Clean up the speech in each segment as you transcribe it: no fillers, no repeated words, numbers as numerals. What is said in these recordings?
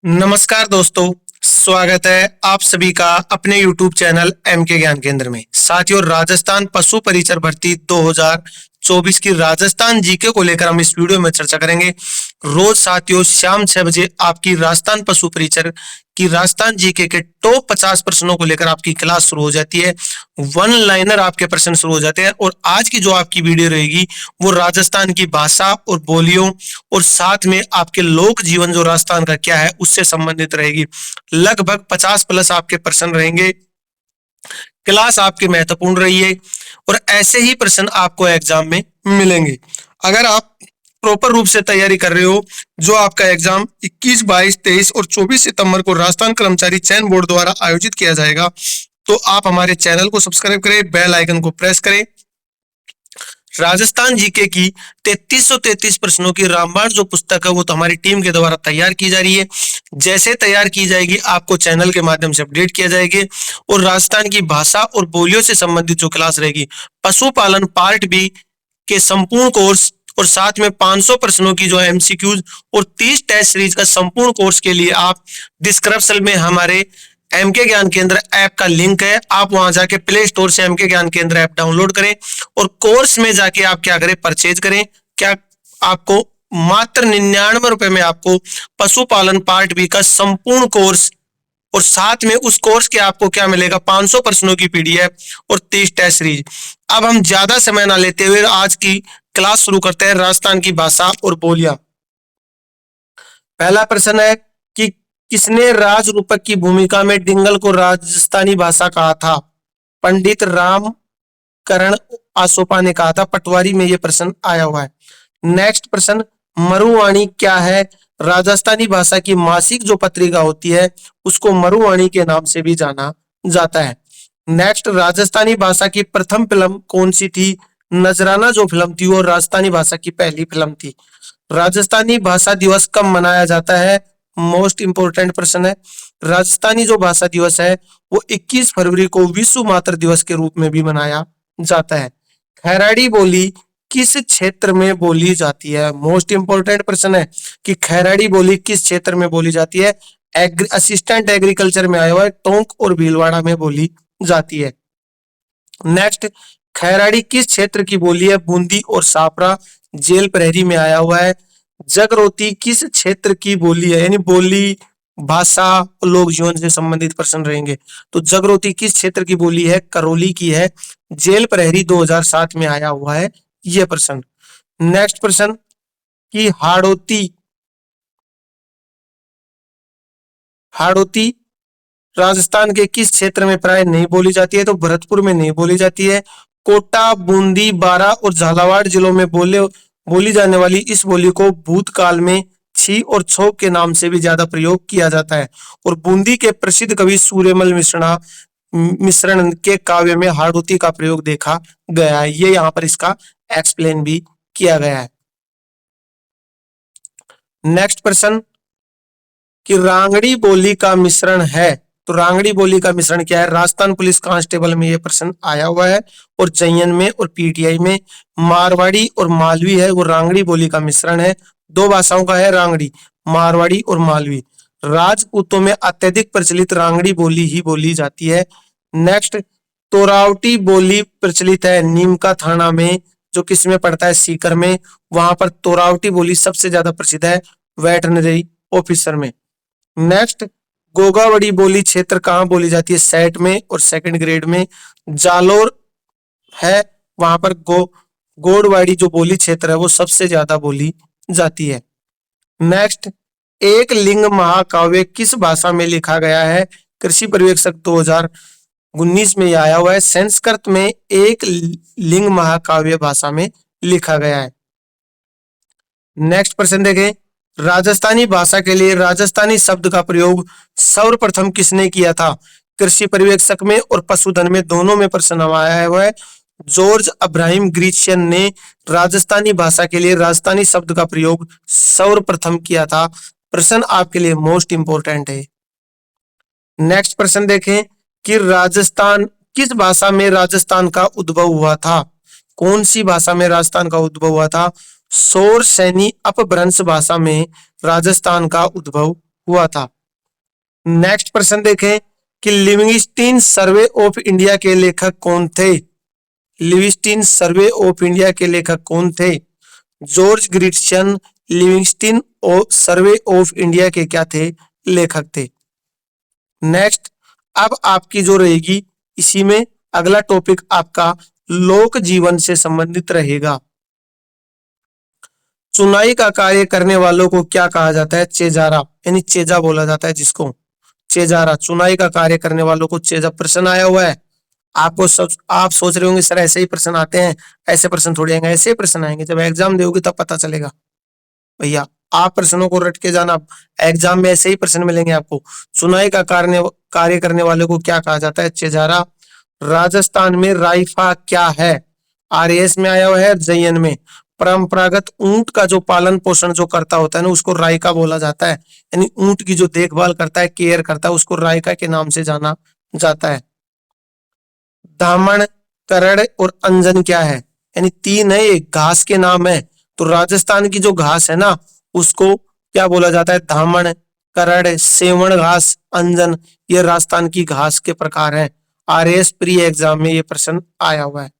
नमस्कार दोस्तों, स्वागत है आप सभी का अपने YouTube चैनल एमके ज्ञान केंद्र में। साथियों, राजस्थान पशु परिचर भर्ती 2024 की राजस्थान जीके को लेकर हम इस वीडियो में चर्चा करेंगे। रोज साथियों शाम 6 बजे आपकी राजस्थान पशु परिचर की राजस्थान जीके के टॉप 50 प्रश्नों को लेकर आपकी क्लास शुरू हो जाती है। वन लाइनर आपके प्रश्न शुरू हो जाते हैं और आज की जो आपकी वीडियो रहेगी वो राजस्थान की भाषा और बोलियों और साथ में आपके लोक जीवन जो राजस्थान का क्या है उससे संबंधित रहेगी। लगभग 50 प्लस आपके प्रश्न रहेंगे। क्लास आपकी महत्वपूर्ण रही है और ऐसे ही प्रश्न आपको एग्जाम में मिलेंगे। अगर आप प्रॉपर रूप से तैयारी कर रहे हो, जो आपका एग्जाम 21, 22, 23 और 24 सितंबर को राजस्थान कर्मचारी चयन बोर्ड द्वारा आयोजित किया जाएगा, तो आप हमारे चैनल को सब्सक्राइब करें, बेल आइकन को प्रेस करें। राजस्थान जीके की 3333 प्रश्नों की रामबाण जो पुस्तक है वो तो हमारी टीम के द्वारा तैयार की जा रही है। जैसे तैयार की जाएगी आपको चैनल के माध्यम से अपडेट किया जाएगा और राजस्थान की भाषा और बोलियों से संबंधित जो क्लास रहेगी, पशुपालन पार्ट बी के संपूर्ण कोर्स और साथ में 500 प्रश्नों की जो है एमसीक्यूज और 30 टेस्ट सीरीज का संपूर्ण कोर्स के लिए आप डिस्क्रिप्शन में हमारे एमके ज्ञान केंद्र ऐप का लिंक है, आप वहां जाके प्ले स्टोर से एमके ज्ञान केंद्र ऐप डाउनलोड करें और कोर्स में जाके आप क्या करें, परचेज करें। क्या आपको मात्र 99 रुपए में आपको पशुपालन पार्ट बी का संपूर्ण कोर्स और साथ में उस कोर्स के आपको क्या मिलेगा, 500 प्रश्नों की पीडीएफ और 30 टेस्ट सीरीज। अब हम ज्यादा समय ना लेते हुए आज की क्लास शुरू करते हैं। राजस्थान की भाषा और बोलियां। पहला प्रश्न है कि किसने राज रूपक की भूमिका में डिंगल को राजस्थानी भाषा कहा था? पंडित रामकरण आसोपा ने कहा था। पटवारी में यह प्रश्न आया हुआ है। नेक्स्ट प्रश्न, मरुवाणी क्या है? राजस्थानी भाषा की मासिक जो पत्रिका होती है उसको मरुवाणी के नाम से भी जाना जाता है। नेक्स्ट, राजस्थानी भाषा की प्रथम फिल्म कौन सी थी? नजराना जो फिल्म थी वो राजस्थानी भाषा की पहली फिल्म थी। राजस्थानी भाषा दिवस कब मनाया जाता है? मोस्ट इंपोर्टेंट प्रश्न है। राजस्थानी जो भाषा दिवस है वो 21 फरवरी को विश्व मातृ दिवस के रूप में भी मनाया जाता है। खैराड़ी बोली किस क्षेत्र में बोली जाती है? मोस्ट इंपोर्टेंट प्रश्न है कि खैराड़ी बोली किस क्षेत्र में बोली जाती है? असिस्टेंट एग्रीकल्चर में आया हुआ है, टोंक और भीलवाड़ा में बोली जाती है। नेक्स्ट, खैराड़ी किस क्षेत्र की बोली है? बूंदी और सापरा जेल प्रहरी में आया हुआ है। जगरोती किस क्षेत्र की बोली है? यानी बोली, भाषा, लोक जीवन से संबंधित प्रश्न रहेंगे। तो जगरोती किस क्षेत्र की बोली है? करौली की है। जेल प्रहरी 2007 में आया हुआ है यह प्रश्न। नेक्स्ट प्रश्न कि हाड़ौती राजस्थान के किस क्षेत्र में प्राय नहीं बोली जाती है? तो भरतपुर में नहीं बोली जाती है। कोटा, बूंदी, बारां और झालावाड़ जिलों में बोली जाने वाली इस बोली को भूतकाल में छी और छो के नाम से भी ज्यादा प्रयोग किया जाता है। और बूंदी के प्रसिद्ध कवि सूर्यमल मिश्रण के काव्य में हाड़ौती का प्रयोग देखा गया है। ये यहाँ पर इसका एक्सप्लेन भी किया गया है। नेक्स्ट प्रश्न कि रांगड़ी बोली का मिश्रण है, तो रांगड़ी बोली का मिश्रण क्या है? राजस्थान पुलिस कांस्टेबल में यह प्रश्न आया हुआ है और जयन में और पीटीआई में। मारवाड़ी और मालवी है वो रांगड़ी बोली का मिश्रण है। दो भाषाओं का है रांगड़ी, मारवाड़ी और मालवी। राजपूतों में अत्यधिक प्रचलित रांगड़ी बोली ही बोली जाती है। नेक्स्ट, तोरावटी बोली प्रचलित है नीमका थाना में, जो किसमें पड़ता है? सीकर में। वहां पर तोरावटी बोली सबसे ज्यादा प्रसिद्ध है वेटरनरी ऑफिसर में। नेक्स्ट, गोगावड़ी बोली क्षेत्र कहाँ बोली जाती है? सेट में और सेकंड ग्रेड में। जालोर है वहां पर गोड़वाड़ी जो बोली क्षेत्र है वो सबसे ज्यादा बोली जाती है। नेक्स्ट, एक लिंग महाकाव्य किस भाषा में लिखा गया है? कृषि पर्यवेक्षक 2019 में यह आया हुआ है। संस्कृत में एक लिंग महाकाव्य भाषा में लिखा गया है। नेक्स्ट प्रश्न देखें, राजस्थानी भाषा के लिए राजस्थानी शब्द का प्रयोग सर्वप्रथम किसने किया था? कृषि पर्यवेक्षक में और पशुधन में, दोनों में प्रश्न आया हुआ है। जॉर्ज अब्राहम ग्रीशियन ने राजस्थानी भाषा के लिए राजस्थानी शब्द का प्रयोग सर्वप्रथम किया था। प्रश्न आपके लिए मोस्ट इंपोर्टेंट है। नेक्स्ट प्रश्न देखें कि राजस्थान किस भाषा में राजस्थान का उद्भव हुआ था? कौन सी भाषा में राजस्थान का उद्भव हुआ था? सौर सैनी अपभ्रंश भाषा में राजस्थान का उद्भव हुआ था। नेक्स्ट प्रश्न देखें कि लिविंगस्टीन सर्वे ऑफ इंडिया के लेखक कौन थे। लिविंगस्टीन सर्वे ऑफ इंडिया के लेखक कौन थे। जॉर्ज ग्रिटसन लिविंगस्टीन सर्वे ऑफ इंडिया के क्या थे, लेखक थे। नेक्स्ट, अब आपकी जो रहेगी इसी में अगला टॉपिक आपका लोक जीवन से संबंधित रहेगा। चुनाई का कार्य करने वालों को क्या कहा जाता है, चेजारा, यानी चेजा बोला जाता है जिसको, चेजारा। चुनाई का कार्य करने वालों को चेजा। प्रश्न आया हुआ है आपको, सब आप सोच रहे होंगे सर ऐसे ही प्रश्न आते हैं, ऐसे प्रश्न थोड़ी आएंगे। ऐसे ही प्रश्न आएंगे, जब एग्जाम दोगे तब पता चलेगा भैया। आप प्रश्नों को रट के जाना, एग्जाम में ऐसे ही प्रश्न मिलेंगे आपको। चुनाई का कार्य करने वाले को क्या कहा जाता है, चेजारा। राजस्थान में राइफा क्या है, आरएएस में आया हुआ है, जयन में। परंपरागत ऊंट का जो पालन पोषण जो करता होता है ना, उसको रायका बोला जाता है, यानी ऊंट की जो देखभाल करता है, केयर करता है, उसको रायका के नाम से जाना जाता है। दामन, करड़ और अंजन क्या है, यानी तीन है, एक घास के नाम है। तो राजस्थान की जो घास है ना, उसको क्या बोला जाता है, धामण, करड़, सेवण घास, अंजन, ये राजस्थान की घास के प्रकार हैं। आरएएस प्री एग्जाम में ये प्रश्न आया हुआ है।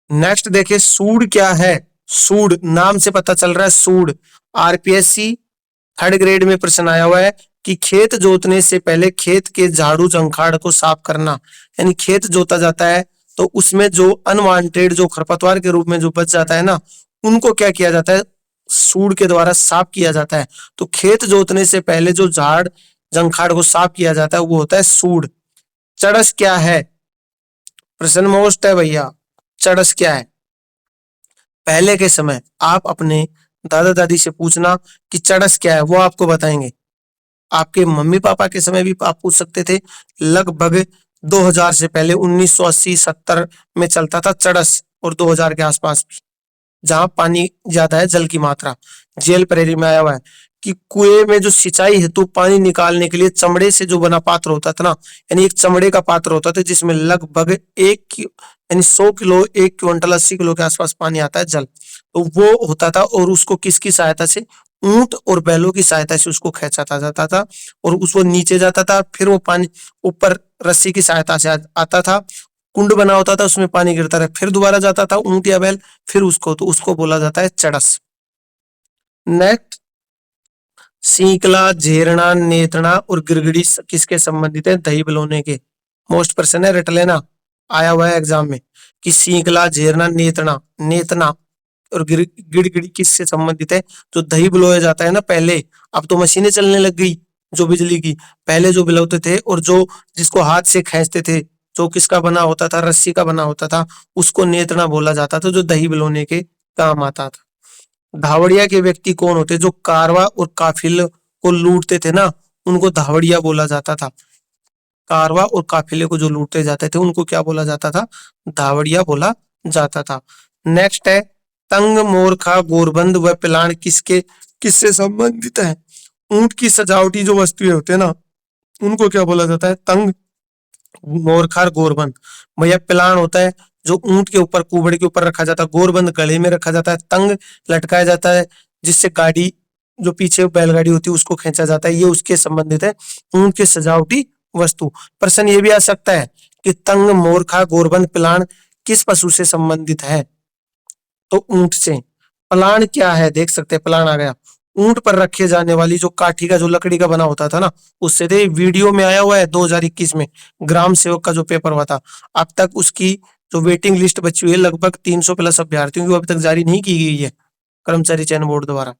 नेक्स्ट देखिए, सूड क्या है। सूड नाम से पता चल रहा है, सूड। आरपीएससी थर्ड ग्रेड में प्रश्न आया हुआ है कि खेत जोतने से पहले खेत के झाड़ू झंखाड़ को साफ करना, यानी खेत जोता जाता है तो उसमें जो अनवांटेड जो खरपतवार के रूप में जो बच जाता है ना, उनको क्या किया जाता है, सूड के द्वारा साफ किया जाता है। तो खेत जोतने से पहले जो झाड़ झंखाड़ को साफ किया जाता है वो होता है सूड। चड़स क्या है, प्रश्न मोस्ट है भैया, चड़स क्या है। पहले के समय आप अपने दादा दादी से पूछना कि चड़स क्या है, वो आपको बताएंगे। आपके मम्मी पापा के समय भी आप पूछ सकते थे। लगभग 2000 से पहले 1980-70 में चलता था चड़स, और 2000 के आसपास भी, जहां पानी ज्यादा है, जल की मात्रा। जेल प्रेरी में आया हुआ है कि कुएं में जो सिंचाई हेतु पानी निकालने के लिए चमड़े से जो बना पात्र होता था ना, यानी एक चमड़े का पात्र होता था जिसमें लगभग यानी 100 किलो, 1 क्विंटल 80 किलो के आसपास पानी आता है, जल। तो वो होता था, और उसको किसकी सहायता से, ऊंट और बैलों की सहायता से उसको खींचा जाता था, और उसको नीचे जाता था, फिर वो पानी ऊपर रस्सी की सहायता से आता था, कुंड बना होता था, उसमें पानी गिरता रहा, फिर दोबारा जाता था ऊंट या बैल, फिर उसको, तो उसको बोला जाता है चड़स। नेक्स्ट, सीकला, झेरना, नेतना और गिरगिड़ी किसके संबंधित है, दही बलौने के। मोस्ट प्रश्न है, रट लेना, आया हुआ है एग्जाम में कि सीकला, झेरना, नेतना, नेतना और गिड़गिड़ी किससे संबंधित है, जो दही बिलोया जाता है ना पहले। अब तो मशीनें चलने लग गई जो बिजली की, पहले जो बिलोते थे और जो जिसको हाथ से खींचते थे, जो किसका बना होता था, रस्सी का बना होता था, उसको नेतना बोला जाता था, जो दही बिलोने के काम आता था। धावड़िया के व्यक्ति कौन होते, जो कारवा और काफिले को लूटते थे ना, उनको धावड़िया बोला जाता था। कारवा और काफिले को जो लूटते जाते थे उनको क्या बोला जाता था, धावड़िया बोला जाता था। नेक्स्ट है, तंग, मोरखा, गोरबंद व पिलान किससे संबंधित है। ऊंट की सजावटी जो वस्तुएं होते हैं ना, उनको क्या बोला जाता है, तंग, मोरखा, गोरबंद। भैया पिलान होता है जो ऊंट के ऊपर, कुबड़े के ऊपर रखा जाता है, गोरबंद गले में रखा जाता है, तंग लटकाया जाता है जिससे गाड़ी, जो पीछे बैलगाड़ी होती है उसको खींचा जाता है, ये उसके संबंधित है, ऊंट के सजावटी वस्तु। प्रश्न ये भी आ सकता है कि तंग, मोरखा, गोरबंद, पिलान किस पशु से संबंधित है, तो ऊंट से। पलान क्या है, देख सकते हैं, पलान आ गया, ऊंट पर रखे जाने वाली जो काठी का, जो लकड़ी का बना होता था ना, उससे थे। वीडियो में आया हुआ है 2021 में, ग्राम सेवक का जो पेपर हुआ था। अब तक उसकी जो वेटिंग लिस्ट बची हुई है, लगभग 300 प्लस अभ्यर्थियों की, वो अभी तक जारी नहीं की गई है कर्मचारी चयन बोर्ड द्वारा।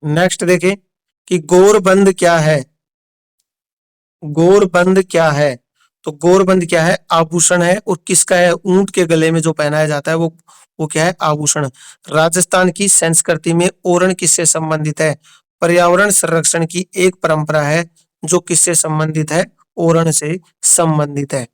नेक्स्ट देखें कि गोरबंद क्या है। गोरबंद क्या है, तो गोरबंद क्या है, आभूषण है, और किसका है, ऊंट के गले में जो पहनाया जाता है वो क्या है, आभूषण। राजस्थान की संस्कृति में ओरण किससे संबंधित है, पर्यावरण संरक्षण की एक परंपरा है जो किससे संबंधित है, ओरण से संबंधित है।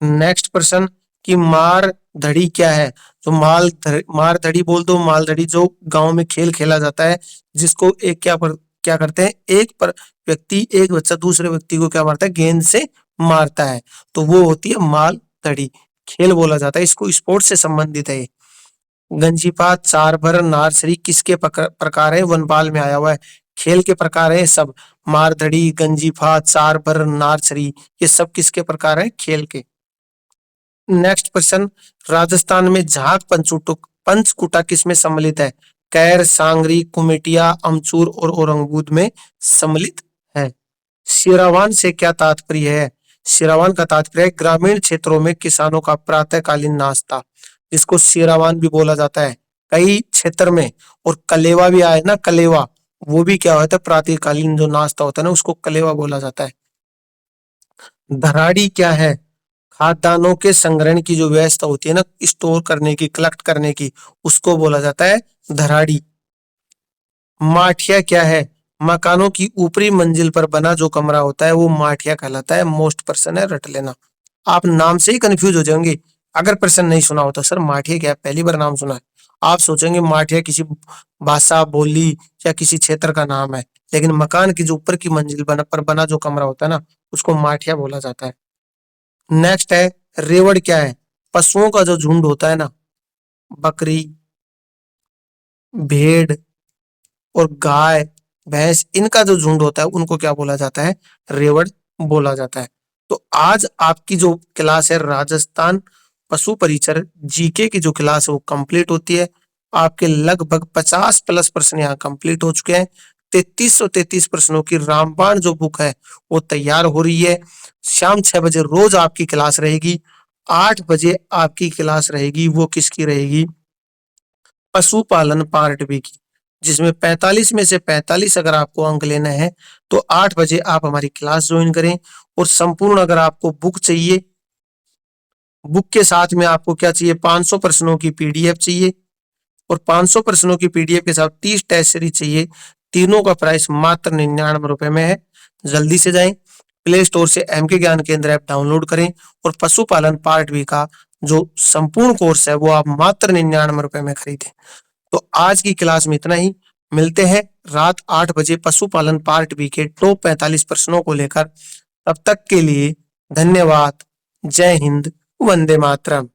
नेक्स्ट प्रश्न कि मार धड़ी क्या है, तो मार धड़ी बोल दो, माल धड़ी जो गांव में खेल खेला जाता है, जिसको एक क्या करते हैं, एक पर व्यक्ति, एक बच्चा दूसरे व्यक्ति को क्या मारता है, गेंद से मारता है, तो वो होती है माल धड़ी। खेल बोला जाता है, इसको स्पोर्ट्स से संबंधित है ये। गंजीफा, चार भर, नारछड़ी किसके प्रकार है? वनपाल में आया हुआ है। खेल के प्रकार है सब, मारधड़ी, गंजीफा, चार भर, नारछड़ी, ये सब किसके प्रकार है? खेल के। नेक्स्ट क्वेश्चन, राजस्थान में झाक पंचकुटा किसमें सम्मिलित है? कैर, सांगरी, कुमेटिया, अमचूर और औरंगबूद में सम्मिलित है। सिरावान से क्या तात्पर्य है? सिरावान का तात्पर्य है ग्रामीण क्षेत्रों में किसानों का प्रातःकालीन नाश्ता, जिसको सिरावान भी बोला जाता है कई क्षेत्र में। और कलेवा भी आया ना, कलेवा, वो भी क्या होता है? प्रातःकालीन जो नाश्ता होता है ना, उसको कलेवा बोला जाता है। धराड़ी क्या है? खाद्यान्नों के संग्रहण की जो व्यवस्था होती है ना, स्टोर करने की, कलेक्ट करने की, उसको बोला जाता है धराड़ी। माठिया क्या है? मकानों की ऊपरी मंजिल पर बना जो कमरा होता है वो माठिया कहलाता है। मोस्ट पर्सन है, रट लेना। आप नाम से ही कंफ्यूज हो जाएंगे अगर पर्सन नहीं सुना होता। सर माठिया क्या है? पहली बार नाम सुना है। आप सोचेंगे माठिया किसी भाषा, बोली या किसी क्षेत्र का नाम है, लेकिन मकान की जो ऊपर की मंजिल पर बना जो कमरा होता है ना, उसको माठिया बोला जाता है। नेक्स्ट है रेवड़ क्या है? पशुओं का जो झुंड होता है ना, बकरी, भेड़ और गाय, भैंस, इनका जो झुंड होता है उनको क्या बोला जाता है? रेवड़ बोला जाता है। तो आज आपकी जो क्लास है राजस्थान पशु परिचर जीके की जो क्लास है वो कंप्लीट होती है। आपके लगभग 50 प्लस प्रश्न यहाँ कंप्लीट हो चुके हैं। 3333 प्रश्नों की रामबाण जो बुक है वो तैयार हो रही है। शाम 6 बजे रोज आपकी क्लास रहेगी। 8 बजे आपकी क्लास रहेगी, वो किसकी रहेगी? पशुपालन पार्ट बी की, जिसमें 45 में से 45 अगर आपको अंक लेना है तो 8 बजे आप हमारी क्लास ज्वाइन करें। और संपूर्ण अगर आपको बुक चाहिए, बुक के साथ में आपको क्या चाहिए? 500 प्रश्नों की पीडीएफ चाहिए, और 500 प्रश्नों की पीडीएफ के साथ 30 टेस्ट सीरीज चाहिए। तीनों का प्राइस मात्र 99 रुपए में है। जल्दी से जाएं, प्ले स्टोर से एमके ज्ञान केंद्र ऐप डाउनलोड करें और पशुपालन पार्ट बी का जो संपूर्ण कोर्स है वो आप मात्र 99 रुपए में खरीदें। तो आज की क्लास में इतना ही। मिलते हैं रात 8 बजे पशुपालन पार्ट बी के टॉप 45 प्रश्नों को लेकर। तब तक के लिए धन्यवाद। जय हिंद, वंदे मातरम।